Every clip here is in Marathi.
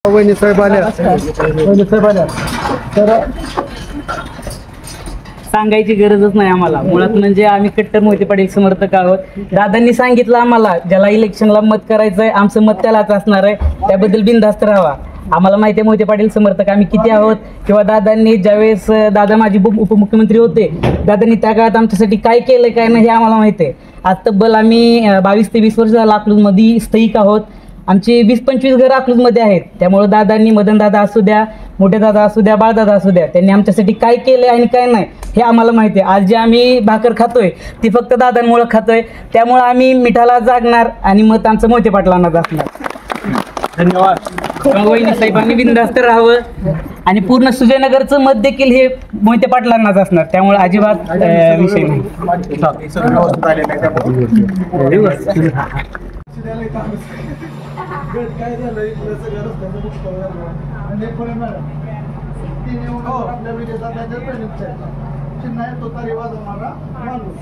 वहिनी साहेब आल्या तर सांगायची गरजच नाही आम्हाला. मुळात म्हणजे आम्ही कट्टर मोहिते पाटील समर्थक आहोत. दादांनी सांगितलं आम्हाला, ज्याला इलेक्शनला मत करायचंय आमचं मत त्यालाच असणार आहे, त्याबद्दल बिनधास्त राहावा. आम्हाला माहिती आहे मोहिते पाटील समर्थक आम्ही किती आहोत, किंवा दादांनी ज्यावेळेस दादा माझी उपमुख्यमंत्री होते, दादांनी त्या काळात आमच्यासाठी काय केलं काय नाही हे आम्हाला माहिती आहे. आज तब्बल आम्ही 22 ते 20 वर्ष झालं अकलूजमध्ये स्थायिक आहोत. आमची 20-25 घरं अकलूजमध्ये आहेत. त्यामुळं दादांनी, मदन दादा असू द्या, मोठे दादा असू द्या, बाळदादा असू द्या, त्यांनी आमच्यासाठी काय केलं आणि काय नाही हे आम्हाला माहिती आहे. आज जे आम्ही भाकर खातोय ती फक्त दादांमुळं खातोय. त्यामुळं आम्ही मिठाला जागणार आणि मत आमचं मोहिते पाटलांना असणार. धन्यवाद. वहिनी साहेबांनी बिनधास्त राहावं आणि पूर्ण सुजयनगरचं मत देखील हे मोहिते पाटलांनाच असणार. त्यामुळे अजिबात विषय नाही. काय झालं इथलं सगळं रस्त्याचं दुष्काळ आणि आपल्या विजयदादाच्या प्रेरणेचं चिन्ह आहे, तो तरी वाजवणारा माणूस.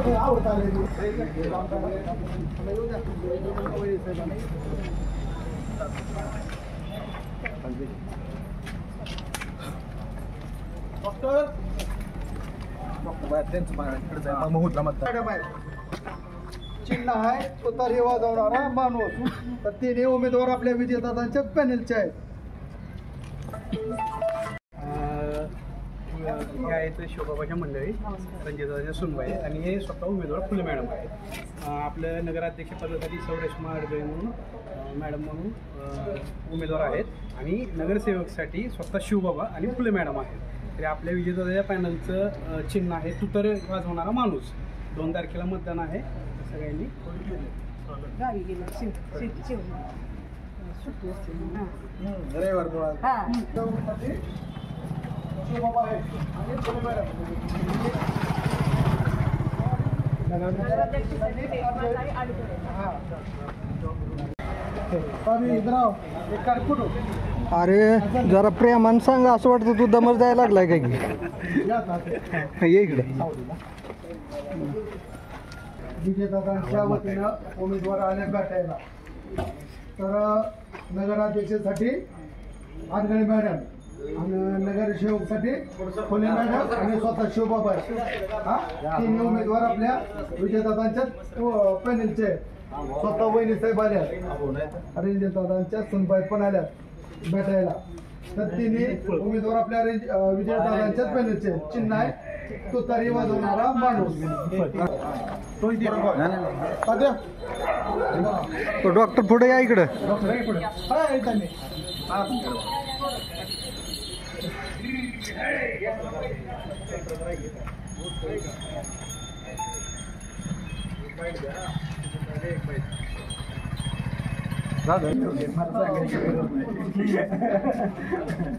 आवडत आले चिन्ह आहे तो तरी वाजवणारा माणूस. तर तिन्ही उमेदवार आपल्या विजयदादांच्या पॅनेलचे आहेत. हे आहेत शिवबाबाच्या मंडळी, रणजितदादाच्या सुनबाई आणि हे स्वतः उमेदवार फुले मॅडम आहेत. आपल्या नगराध्यक्षपदासाठी रेश्मा अडगळे म्हणून मॅडम म्हणून उमेदवार आहेत आणि नगरसेवकसाठी स्वतः शिवबाबा आणि फुले मॅडम आहेत. तरी आपल्या विजयदादाच्या पॅनलचं चिन्ह आहे तुतारी वाजवणारा माणूस. 2 तारखेला मतदान आहे. सगळ्यांनी अरे जरा प्रेमान सांग, असं वाटतं तू दमर जायला लागलाय काय की ये इकडे. विजयदादांच्या वतीनं उमेदवार आले भेटायला. तर नगराध्यक्षासाठी आडगळे मॅडम आणि नगरसेवकसाठी फुले मॅडम आणि स्वतः शिवबाबा तिन्ही उमेदवार आपल्या विजयदादांच्या पॅनेलचे आहेत. स्वतः वहिनी साहेब आल्या, रणजितदादांच्या सुनबाई पण आल्या भेटायला. तर तिन्ही उमेदवार आपल्या विजयदादांच्याच पॅनेलचे. चिन्ह आहे तो तरी वाजवणारा माणूस. डॉक्टर पुढे या इकडं.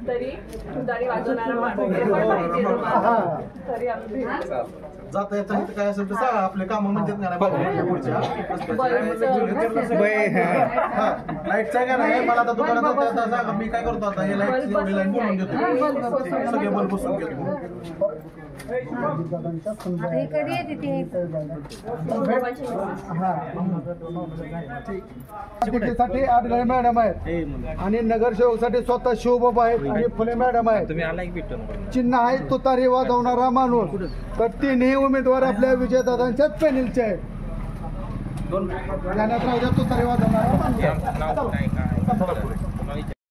तरी तुतारी वाजवणारा माणूस तरी आमची जाता येता इथं काय असेल तर सांगा, आपले काम म्हणतात ना लाईटचा काय नाही. मला आता दुकानात आता सांगा मी काय करतो. आता हे लाईट एवढी लाईन बोलून देतो, सगळे बल्ब बसून घेतो. साठी आडगळे मॅडम आहेत आणि नगरसेवकसाठी स्वतः शिवबाबा आहेत आणि फुले मॅडम आहेत. चिन्ह आहे तुतारी वाजवणारा माणूस. तर तिन्ही उमेदवार आपल्या विजयदादांच्याच पॅनेलचे आहेत. तुतारी वाजवणारा माणूस.